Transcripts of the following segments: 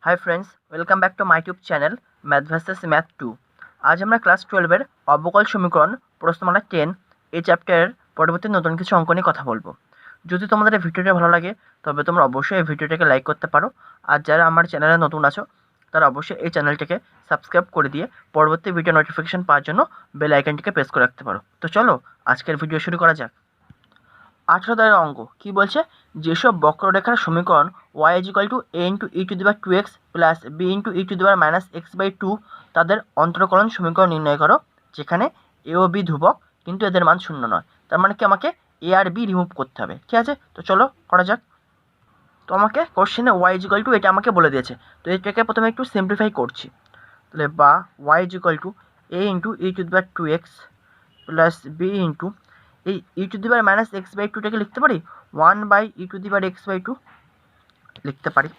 Hi friends, welcome back to my YouTube channel math versus math 2। আজ আমরা class 12-এর অবকল সমীকরণ প্রশ্নমালা 10 এই চ্যাপ্টারের পরবর্তী নতুন কিছু অঙ্ক নিয়ে কথা বলবো। যদি তোমাদের এই ভিডিওটা ভালো লাগে তবে তোমরা অবশ্যই এই ভিডিওটাকে লাইক করতে পারো, আর যারা আমার চ্যানেলে নতুন আছো তারা অবশ্যই এই চ্যানেলটিকে সাবস্ক্রাইব করে দিয়ে পরবর্তী ভিডিও নোটিফিকেশন পাওয়ার জন্য বেল আইকনটিকে প্রেস করে রাখতে পারো। তো চলো আজকের ভিডিও শুরু করা যাক। 18 দাগের অঙ্ক কি বলছে, যেসব বক্ররেখার সমীকরণ y a into e to the power 2x plus b into e to the power minus x by 2 তাদের অন্তরকলন সমীকরণ নির্ণয় করো, যেখানে এ ও বি ধ্রুবক কিন্তু এদের মান শূন্য নয়। তার মানে কি আমাকে এ আর বি রিমুভ করতে হবে। ঠিক আছে, তো চলো করা যাক। তো আমাকে কোশ্চেনে y এটা আমাকে বলে দিয়েছে, তো এটাকে প্রথমে একটু সিম্পলিফাই করছি। তাহলে বা y a into e to the power 2x plus b into এই e to the power minus x by 2টাকে লিখতে পারি 1 / e to the power x by 2 লিখতে পারি।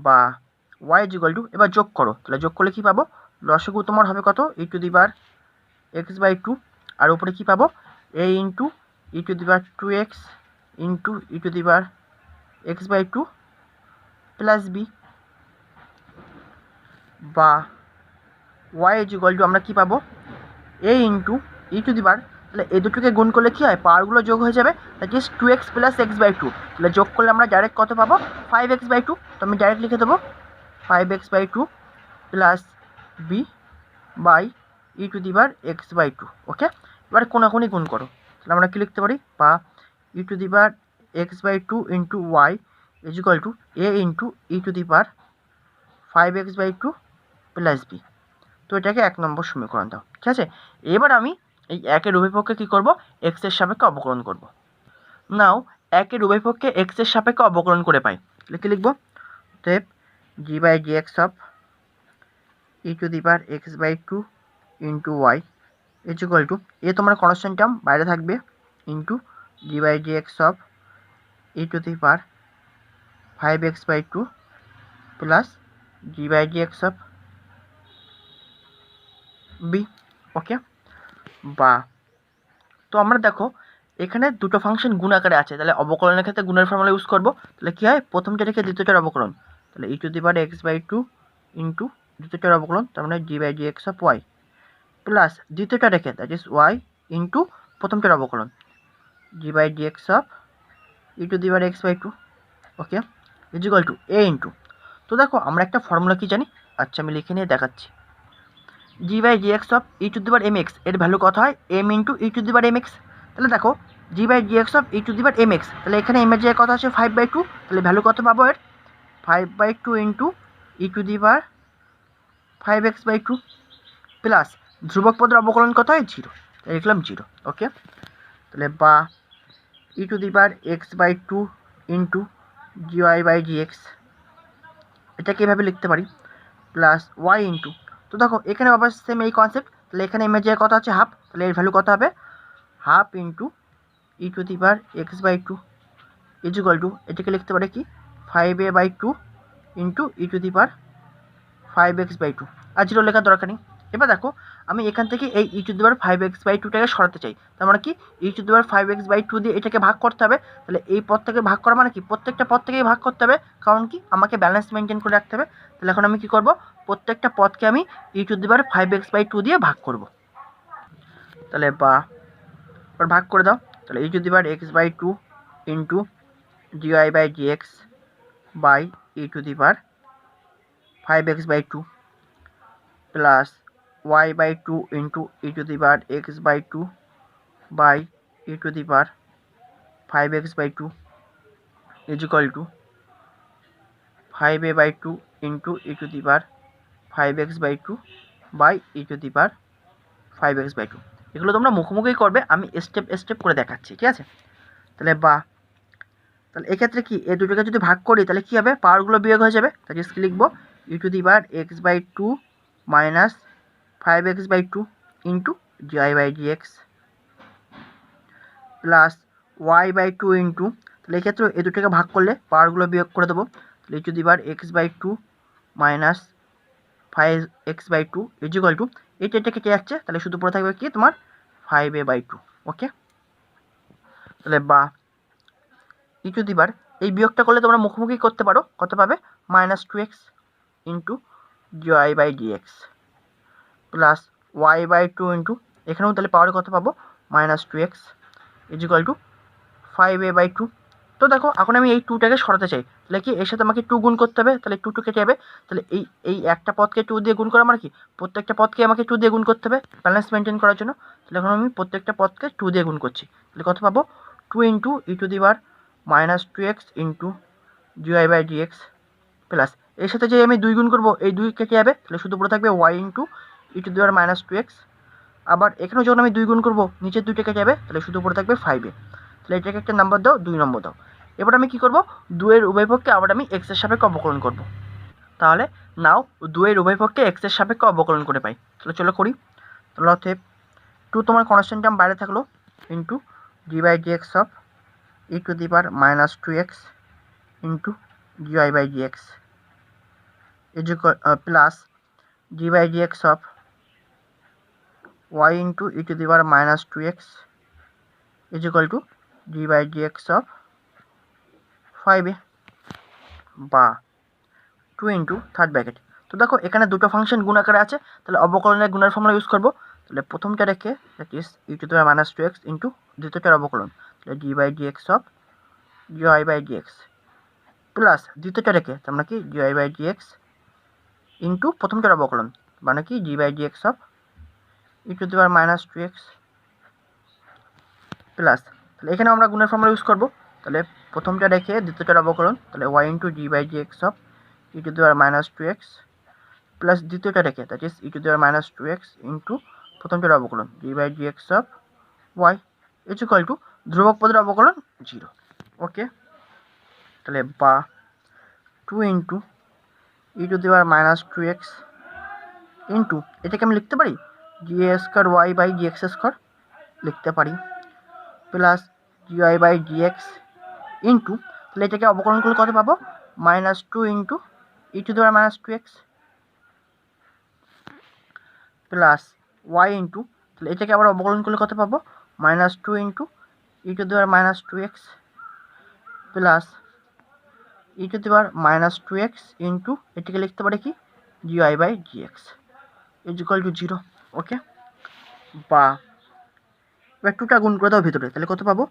বা ওয়াই এবার যোগ করো, তাহলে যোগ করলে কী পাবো, লসাগু তোমার হবে কত, e to the power x by 2, আর উপরে কী পাবো, a into e to the power 2x into e to the power x by 2 plus b. বা ওয়াই আমরা কী পাবো, a into e to the পাওয়ার, তাহলে এই দুটোকে গুণ করলে কী হয়, পাওয়ারগুলো যোগ হয়ে যাবে, that is 2x plus x by 2। তাহলে যোগ করলে আমরা ডাইরেক্ট কত পাবো, 5x বাই 2। তো আমি ডাইরেক্ট লিখে দেবো 5x by 2 plus b by e to the power x by 2। Okay, এবার কোনাকুনি গুণ করো, তাহলে আমরা কী লিখতে পারি, বা e to the power x by 2 into y a into e to the power 5x by 2 plus b. তো এটাকে 1 নম্বর সমীকরণ দাও। ঠিক আছে, এবার আমি এই একের উভয়পক্ষে কী করব, এক্সের সাপেক্ষে অবকলন করব। নাও একের উভয়পক্ষে এক্সের সাপেক্ষে অবকলন করে পাই, তাহলে কী লিখব, step d by d x of e to the power x by 2 into y a তোমার কনস্ট্যান্ট টার্ম বাইরে থাকবে, into d by d x of e to the power 5x by 2 plus d by d x of b. Okay, বা তো আমরা দেখো এখানে দুটো function গুণ আকারে আছে, তাহলে অবকলনের ক্ষেত্রে গুণের ফর্মুলা ইউজ করবো। তাহলে কী হয়, প্রথমটা রেখে দ্বিতীয়টার অবকলন, তাহলে e to the power x by 2 into দ্বিতীয়টার অবকলন, তার মানে d by d x of y plus দ্বিতীয়টা রেখে দ্যাট ইজ ওয়াই ইন্টু প্রথমটার অবকলন d by d x of e to the power x by 2। Okay, a into, তো দেখো আমরা একটা ফর্মুলা কি জানি, আচ্ছা আমি লিখে নিয়ে দেখাচ্ছি। D by d x of e to the power m x এর ভ্যালু কত হয়, m into e to the power m x. তাহলে দেখো d by d x of e to the power m x, তাহলে এখানে M এর জায়গায় কত আছে 5/2, তাহলে ভ্যালু কত পাবো এর 5/2 into e to the power 5x/2 plus ধ্রুবক পদের অবকলন কত হয় 0, তাই লিখলাম 0। ওকে, তাহলে বা e to the power x by 2 into d y by d x, এটাকে এভাবে লিখতে পারি, প্লাস ওয়াই ইন্টু, তো দেখো এখানে আবার সেম এই কনসেপ্ট, তাহলে এখানে এম এর জায়গায় কত আছে হাফ, তাহলে এর ভ্যালু কত হবে half into e to the power x by 2 এটাকে লিখতে পারে কি 5a/2 into e to the power 5x/2, আর 0 লেখার দরকার নেই। এবার দেখো আমি এখান থেকে এই ই টু দি পাওয়ার 5x/2টাকে সরাতে চাই, তার মানে কি ই টু দি পাওয়ার 5x/2 দিয়ে এটাকে ভাগ করতে হবে। তাহলে এই পদ থেকে ভাগ করা মানে কি প্রত্যেকটা পদ থেকেই ভাগ করতে হবে, কারণ কি আমাকে ব্যালেন্স মেনটেন করে রাখতে হবে। তাহলে এখন আমি কি করব, প্রত্যেকটা পদকে আমি ই টু দি পাওয়ার 5x/2 দিয়ে ভাগ করব। তাহলে বা ভাগ করে দাও, তাহলে e to the power x/2 into d y by d x by e to the power 5x/2 plus y/2 into e to the power x/2 by e to the power 5x/2 5a/2 into e to the power 5x/2 by e to the power 5x/2। এগুলো তোমরা মুখোমুখি করবে, আমি step step করে দেখাচ্ছি। ঠিক আছে, তাহলে তাহলে এক্ষেত্রে কি এই দুটোকে যদি ভাগ করি তাহলে কী হবে, পাওয়ারগুলো বিয়োগ হয়ে যাবে, তাহলে কি লিখবো e to the power x/2 minus 5x/2 into d y by d x plus y/2 into, তাহলে এক্ষেত্রে এই দুটোকে ভাগ করলে পাওয়ারগুলো বিয়োগ করে দেবো, তাহলে e to the power x/2 minus 5x/2 এটা কেটে যাচ্ছে, তাহলে শুধু পড়ে থাকবে কি তোমার 5a/2। ওকে, তাহলে বা ই টু দি পাওয়ার এই বিয়োগটা করলে তোমরা মুখোমুখি করতে পারো, কত পাবে minus two x into dy by dx plus y by two into এখানেও তাহলে পাওয়ার কত পাবো minus two x equal to 5a/2। তো দেখো এখন আমি এই 2টাকে সরাতে চাই, তাহলে কি এর সাথে আমাকে 2 গুণ করতে হবে, তাহলে 2 কেটে যাবে। তাহলে এই একটা পদকে 2 দিয়ে গুণ করা মানে কি প্রত্যেকটা পদকে আমাকে 2 দিয়ে গুণ করতে হবে ব্যালেন্স মেনটেন করার জন্য। তাহলে এখন আমি প্রত্যেকটা পদকে 2 দিয়ে গুণ করছি, তাহলে কত পাবো 2 ইন্টু e⁻মাইনাস 2x ইন্টু dy/dx প্লাস এর সাথে যে আমি 2 গুণ করবো এই 2 কেটে যাবে, তাহলে শুধু পড়ে থাকবে y ইন্টু e⁻মাইনাস 2x। আবার এখানেও যখন আমি 2 গুণ করবো নিচের 2টা কেটে যাবে, তাহলে শুধু পড়ে থাকবে 5a। তাহলে এটাকে একটা নাম্বার দাও, 2 নম্বর দাও। এবার আমি কি করব 2 এর উভয় পক্ষে আবার আমি x এর সাপেক্ষে অবকলন করব। তাহলে নাও 2 এর উভয় পক্ষে x এর সাপেক্ষে অবকলন করে পাই। তাহলে চলো করি। তাহলে অতএব 2 তোমার কনস্ট্যান্ট টার্ম বাইরে থাকলো ইন্টু d/dx অফ e⁻মাইনাস 2x into dy/dx plus d/dx of y into e⁻মাইনাস 2x equal to d/dx of 5a বা 2 ইন্টু থার্ড ব্র্যাকেট। তো দেখো এখানে দুটো ফাংশন গুণ আকারে আছে, তাহলে অবকলনের গুণের ফর্মুলা ইউজ করবো। তাহলে প্রথমটা রেখে দ্যাট ইজ e⁻মাইনাস 2x ইন্টু দ্বিতীয়টার অবকলন, তাহলে d/dx অফ dy/dx প্লাস দ্বিতীয়টা রেখে আমরা কি dy/dx ইন্টু প্রথমটার অবকলন মানে কি d/dx অফ e⁻মাইনাস 2x প্লাস তাহলে এখানে আমরা গুণের ফর্মুলা ইউজ করবো। তাহলে প্রথমটা রেখে দ্বিতীয়টার অবকলন, তাহলে y ইন্টু d/dx অফ e⁻মাইনাস 2x প্লাস দ্বিতীয়টা রেখে দ্যাট ইজ e⁻মাইনাস 2x ইন্টু প্রথমটার অবকলন d/dx of y equal to ধ্রুবক পদের অবকলন 0। ওকে, তাহলে বা 2 ইন্টু e⁻মাইনাস 2x ইন্টু এটাকে আমি লিখতে পারি d² y/dx² লিখতে পারি প্লাস dy/dx ইন্টু তাহলে এটাকে অবকলন করলে কত পাবো মাইনাস 2 ইন্টু e⁻মাইনাস 2x প্লাস y ইন্টু তাহলে এটাকে আবার অবকলন করলে কত পাবো মাইনাস 2 ইন্টু e⁻মাইনাস 2x প্লাস e⁻মাইনাস 2x ইন্টু এটাকে লিখতে পারি কি dy/dx ইকুয়াল টু 0। ওকে, বা এবার 2টা গুণ করে দাও ভিতরে, তাহলে কত পাবো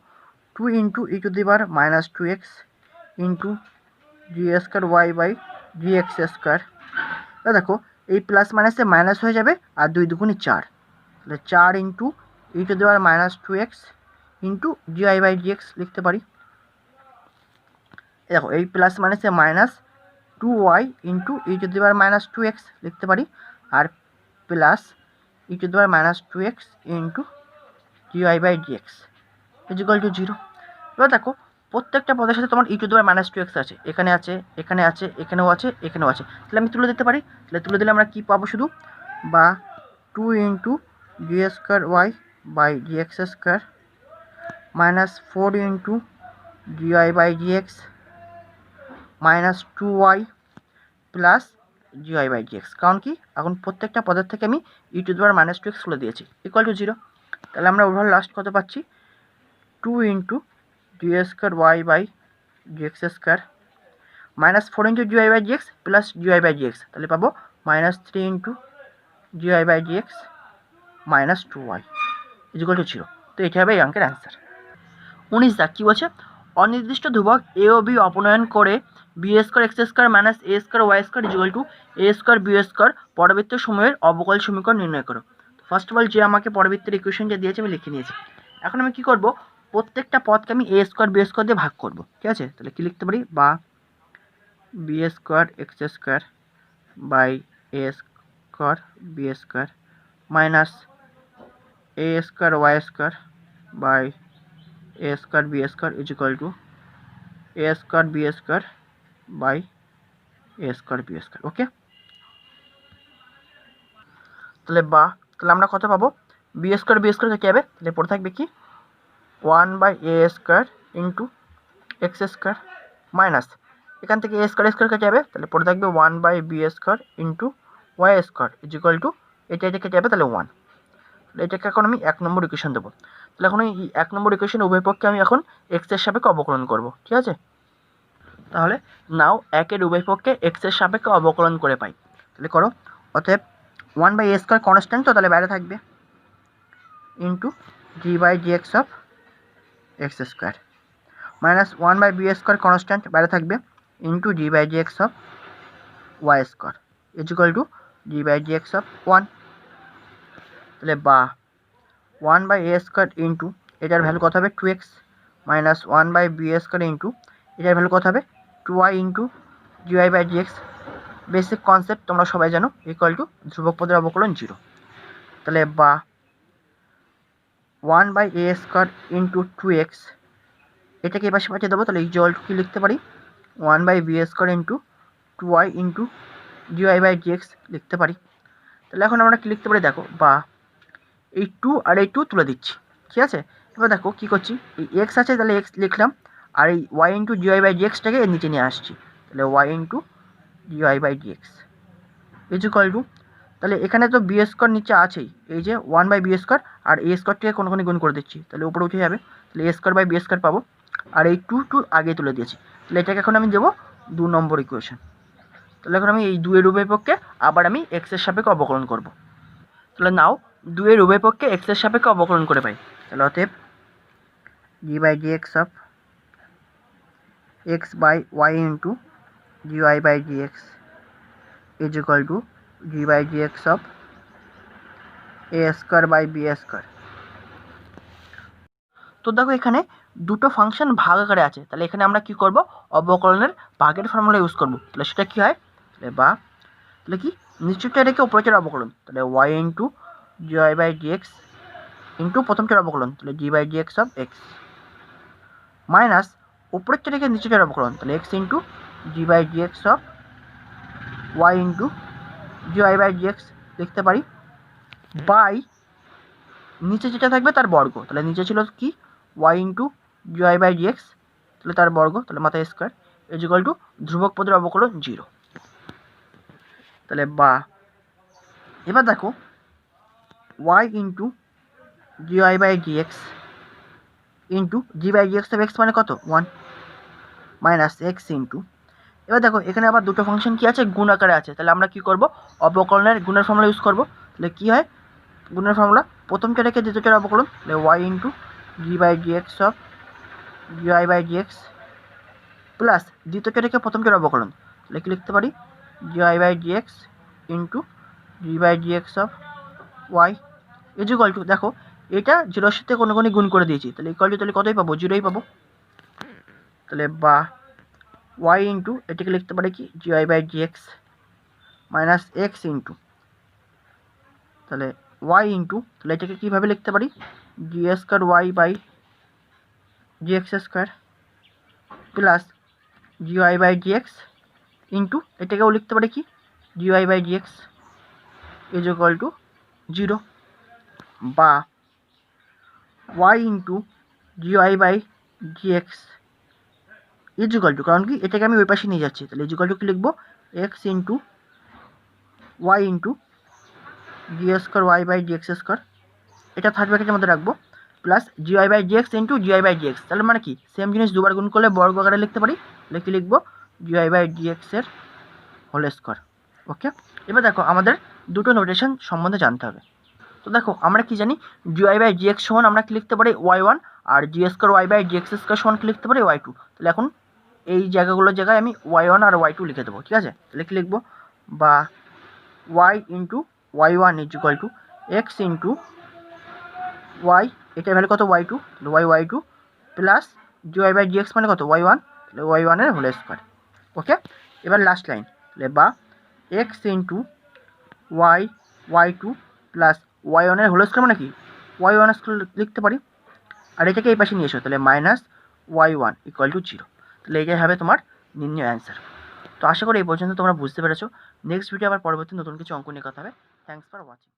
2 ইন্টু e⁻মাইনাস 2x ইন্টু d² y/dx²। দেখো এই প্লাস মাইনাসে মাইনাস হয়ে যাবে আর 2 দুগুণে 4, তাহলে 4 ইন্টু e⁻মাইনাস 2x ইন্টু dy/dx লিখতে পারি। দেখো এই প্লাস মাইনাসে মাইনাস 2y ইন্টু e⁻মাইনাস 2x লিখতে পারি আর প্লাস e⁻মাইনাস 2x into dy/dx equal to 0। এবার দেখো প্রত্যেকটা পদের সাথে তোমার e⁻মাইনাস 2x আছে, এখানে আছে, এখানে আছে, এখানেও আছে, এখানেও আছে, তাহলে আমি তুলে দিতে পারি। তাহলে তুলে দিলে আমরা কি পাবো শুধু বা 2 into d² y/dx² minus 4 into dy/dx minus 2y plus dy/dx। কারণ কি এখন প্রত্যেকটা পদের থেকে আমি e⁻মাইনাস 2x তুলে দিয়েছি ইকুয়াল টু 0। তাহলে আমরা ওভার লাস্ট কত পাচ্ছি 2 into d² y/dx² minus 4 into dy/dx plus dy/dx, তাহলে পাবো minus 3 into dy/dx minus 2y equal to 0। তো এটা হবে এই অঙ্কের অ্যান্সার। 19 কী বলছে অনির্দিষ্ট ধ্রুবক এ ও বি অপনয়ন করে b² x² minus a² y² equal to a² b² পরবর্তী সময়ের অবকল সমীকরণ নির্ণয় করো। ফার্স্ট অফ অল যে আমাকে পরবর্তীর ইকুয়েশন যে দিয়েছে আমি লিখে নিয়েছি। এখন আমি কি করব প্রত্যেকটা পদকে আমি a² b² দিয়ে ভাগ করব, ঠিক আছে। তাহলে কি লিখতে পারি বা b² x² by a² b² minus a² y² by a² b² equal to a² b² by a² b²। Okay, তাহলে আমরা কত পাবো b² b² কেটে যাবে, তাহলে পড়ে থাকবে কি 1/a² ইন্টু x² মাইনাস এখান থেকে a² কেটে যাবে, তাহলে পড়ে থাকবে 1/b² into y² equal to এটা কেটে যাবে, তাহলে 1। তাহলে এটাকে এখন আমি 1 নম্বর ইকুয়েশন দেবো। তাহলে এখন এই 1 নম্বর ইকুয়েশন উভয় পক্ষে আমি এখন x এর সাপেক্ষে অবকলন করব, ঠিক আছে। তাহলে নাও একের উভয় পক্ষে এক্সের সাপেক্ষে অবকলন করে পাই। তাহলে করো, অতএব 1/a² কনস্ট্যান্ট, তো তাহলে বাইরে থাকবে, into g/dx of x² minus 1/b² constant বাইরে থাকবে, into g/dx of y² equal to g/dx of 1। তাহলে বা 1/a² ইন্টু এটার ভ্যালু কত হবে 2x মাইনাস 1/b² ইন্টু এটার ভ্যালু কত হবে 2y into dy/dx। Basic concept তোমরা সবাই জানো, ইকুয়াল টু ধ্রুবক পদের অবকলন 0। তাহলে বা 1/a² ইন্টু 2x এটাকে এই পাশে পাঠিয়ে দেবো, তাহলে ইকুয়াল টু কী লিখতে পারি 1/b² into 2y into dy/dx লিখতে পারি। তাহলে এখন আমরা কী লিখতে পারি দেখো, বা এই 2 আর এই 2 তুলে দিচ্ছি, ঠিক আছে। এবার দেখো কী করছি, এই x আছে তাহলে x লিখলাম, আর এই y ইন্টু dy/dxটাকে এর নিচে নিয়ে আসছি, তাহলে y into dy/dx equal two, তাহলে এখানে তো b² নিচে আছেই, এই যে 1/b² আর a²টাকে কোনোখানে গুণ করে দিচ্ছি, তাহলে উপরে উঠে যাবে, তাহলে a²/b² পাবো, আর এই 2 আগে তুলে দিয়েছি, তাহলে এটাকে এখন আমি দেবো 2 নম্বর ইকুয়েশন। তাহলে এখন আমি এই 2 এর উভয় পক্ষে আবার আমি এক্সের সাপেক্ষে অবকলন করব। তাহলে নাও 2 এর উভয় পক্ষে এক্সের সাপেক্ষে অবকলন করে পাই। তাহলে অতএব g/dx of x/y into dy/dx is equal to g/dx of a²/b²। তো দেখো এখানে দুটো ফাংশন ভাগ আকারে আছে, তাহলে এখানে আমরা কি করব, অবকলনের ভাগের ফর্মুলা ইউজ করব। তাহলে সেটা কি হয়, তাহলে বা তাহলে কি নিচেরটা রেখে উপরের অবকলন, তাহলে y ইন্টু dy/dx ইন্টু প্রথমটার অবকলন, তাহলে d/dx অফ x মাইনাস উপরেরটা রেখে নিচেরটার অবকলন, তাহলে x into d/dx of y into dy/dx লিখতে পারি, বাই নিচে যেটা থাকবে তার বর্গ, তাহলে নিচে ছিল কি y ইন্টু dy/dx, তাহলে তার বর্গ, তাহলে মাথায় স্কোয়ার ইজ ইকুয়াল টু ধ্রুবক পদের অবকলন 0। তাহলে বা এবার দেখো y into dy/dx into d/dx of x মানে কত 1 মাইনাস x ইন্টু, এবার দেখো এখানে আবার দুটো ফাংশন কি আছে, গুণ আকারে আছে, তাহলে আমরা কি করব, অবকলনের গুণের ফর্মুলা ইউজ করব। তাহলে কি হয় গুণের ফর্মুলা, প্রথমটা রেখে দ্বিতীয়টার অবকলন, তাহলে y into d/dx of dy/dx plus দ্বিতীয়টা রেখে প্রথমটার অবকলন, তাহলে কি লিখতে পারি dy/dx into d/dx of y is equal to, দেখো এটা 0-এর সাথে কোনো গুণ করে দিয়েছি, তাহলে ইকুয়াল টু তাহলে কতই পাবো 0ই পাবো। তাহলে বা y ইন্টু এটাকে লিখতে পারি কি dy/dx মাইনাস x ইন্টু, তাহলে y ইন্টু, তাহলে এটাকে কীভাবে লিখতে পারি d²y/dx² প্লাস dy/dx ইন্টু এটাকেও লিখতে পারি কি dy/dx ইজ ইকুয়াল টু 0, বা y into dy/dx is equal to, কারণ কি এটাকে আমি ওই পাশে নিয়ে যাচ্ছি, তাহলে ইজ ইকুয়াল টু কি লিখবো x into y into d²y/dx², এটা থার্ড ব্র্যাকেটের মধ্যে রাখবো, প্লাস dy/dx ইন্টু dy/dx, তাহলে মানে কি সেম জিনিস দুবার গুণ করলে বর্গ আকারে লিখতে পারি, তাহলে কি লিখবো dy/dx এর হোল স্কোয়ার। ওকে, এবার দেখো আমাদের দুটো নোটেশন সম্বন্ধে জানতে হবে। তো দেখো আমরা কি জানি dy/dx সমান আমরা কি লিখতে পারি y1, আর d²y/dx² সমান কি লিখতে পারি y2। তাহলে এখন এই জায়গাগুলোর জায়গায় আমি y1 আর y2 লিখে দেবো, ঠিক আছে। তাহলে কি লিখবো, বা y into y1 is equal to x into y, এটার ভ্যালু কত y2, তাহলে y2 প্লাস dy/dx মানে কত y1, তাহলে y1 এর হোল স্কোয়ার। ওকে, এবার লাস্ট লাইন, তাহলে বা x into y2 plus y1 এর হোল স্কোয়ার মানে কি y1 স্কোয়ার লিখতে পারি, আর এটাকে এই পাশে নিয়ে এসো, তাহলে মাইনাস y1 ইকুয়াল টু 0। তাহলে এটাই হবে তোমার নির্ণয় অ্যান্সার। তো আশা করি এই পর্যন্ত তোমরা বুঝতে পেরেছো। নেক্সট ভিডিও আবার পরবর্তী নতুন কিছু অঙ্ক নিয়ে কথা হবে। Thanks for watching.